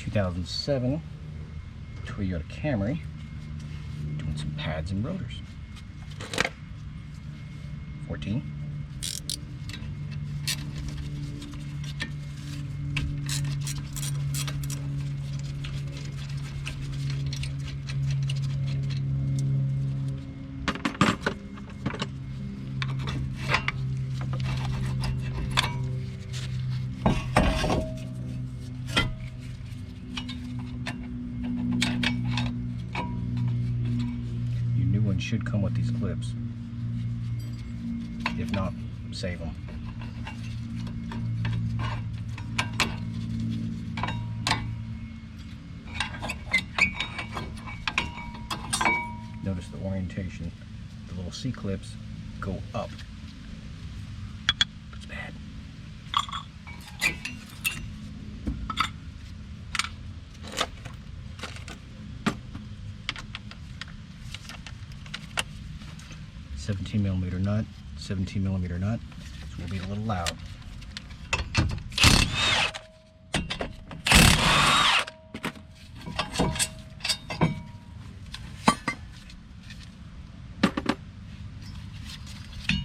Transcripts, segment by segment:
2007 Toyota Camry, doing some pads and rotors. 14. Should come with these clips. If not, save them. Notice the orientation. The little C-clips go up. It's bad. $17mm nut, 17mm nut, so we'll be a little loud.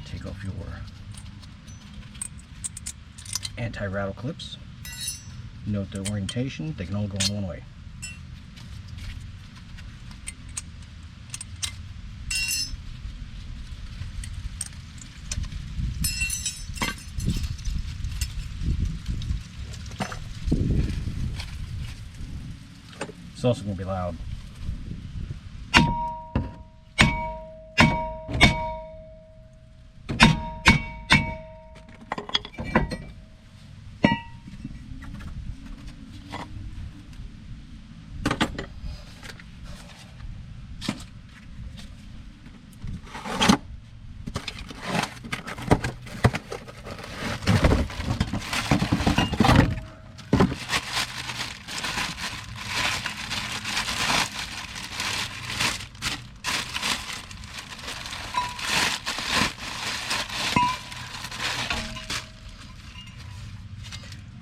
Take off your anti-rattle clips. Note the orientation, they can all go in one way. It's also going to be loud.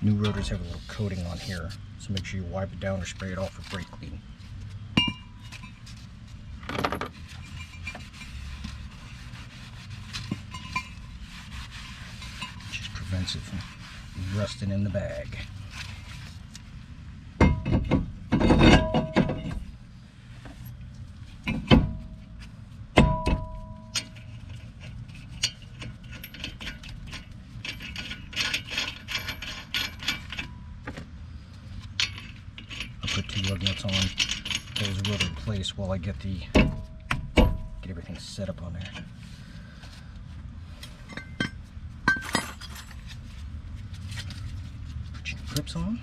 New rotors have a little coating on here, so make sure you wipe it down or spray it off for brake clean. Just prevents it from rusting in the bag. Put 2 lug nuts on those rotor in place while I get everything set up on there. Put your grips on.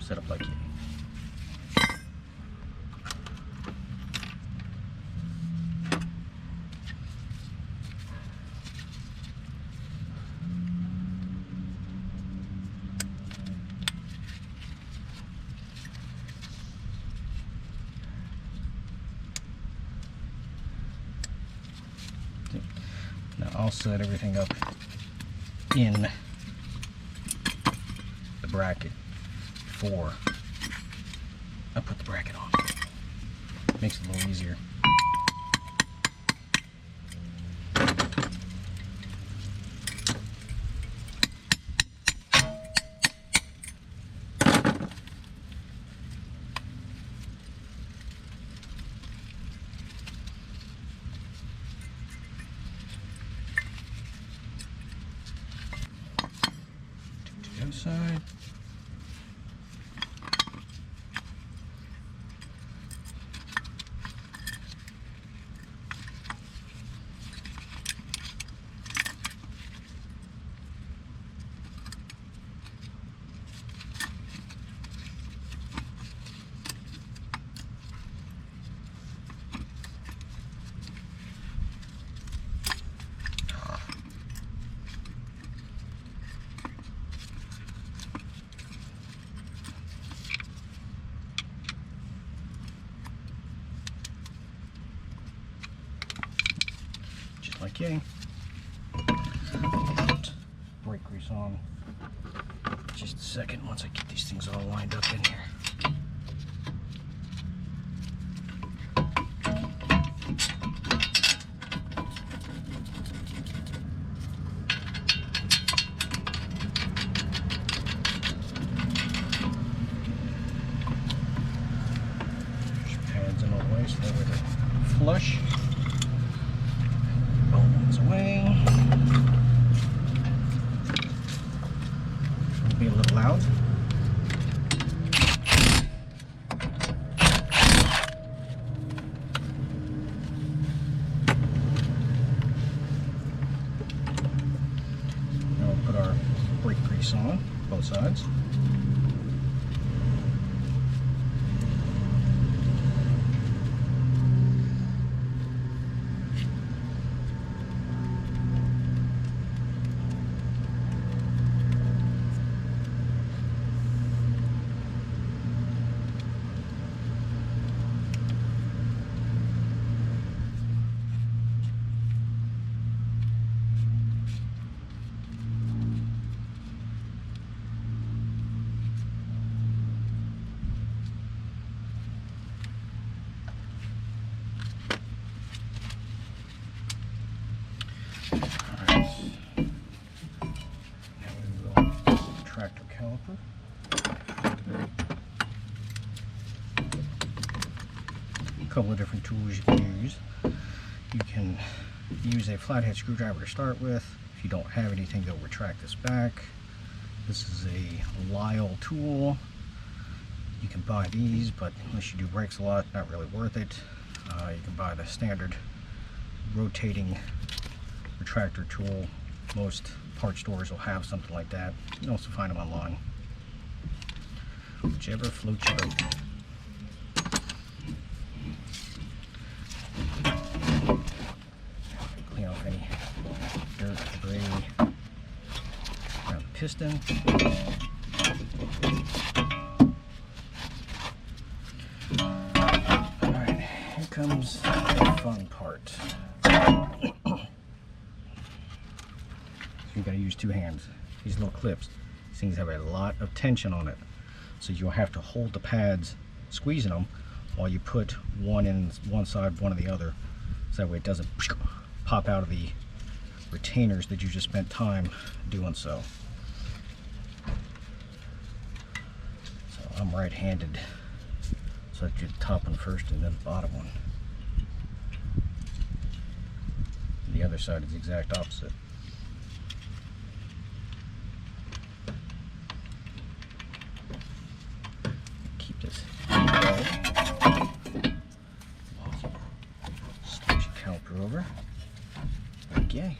Set up like you. Now I'll set everything up in the bracket before I put the bracket on. Makes it a little easier. To the other side. Okay. Put brake grease on. Just a second once I get these things all lined up in here. Pads in all the way so that way they're flush. Bones away. It'll be a little loud. Now we'll put our brake grease on both sides. Tractor caliper. A couple of different tools you can use. You can use a flathead screwdriver to start with. If you don't have anything, they'll retract this back. This is a Lyle tool. You can buy these, but unless you do brakes a lot, not really worth it. You can buy the standard rotating retractor tool. Most part stores will have something like that. You can also find them online. Whichever floats your boat. Clean off any dirt, debris around the piston. Alright, here comes the fun part. You gotta use two hands. These little clips, these things have a lot of tension on it, so you'll have to hold the pads, squeezing them, while you put one in one side, one in the other, so that way it doesn't pop out of the retainers that you just spent time doing so. So I'm right-handed, so I do the top one first and then the bottom one. And the other side is the exact opposite. This switch your caliper over. Okay.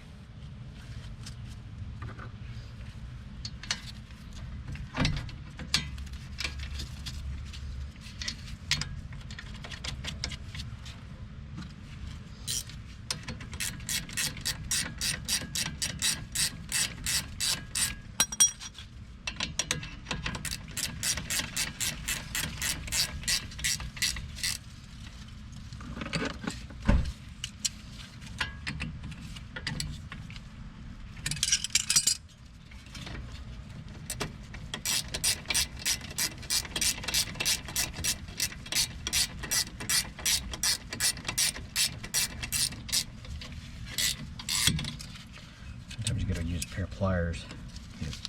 Use a pair of pliers,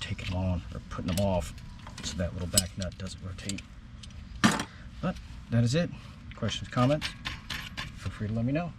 taking them on or putting them off so that little back nut doesn't rotate. But that is it. Questions, comments, feel free to let me know.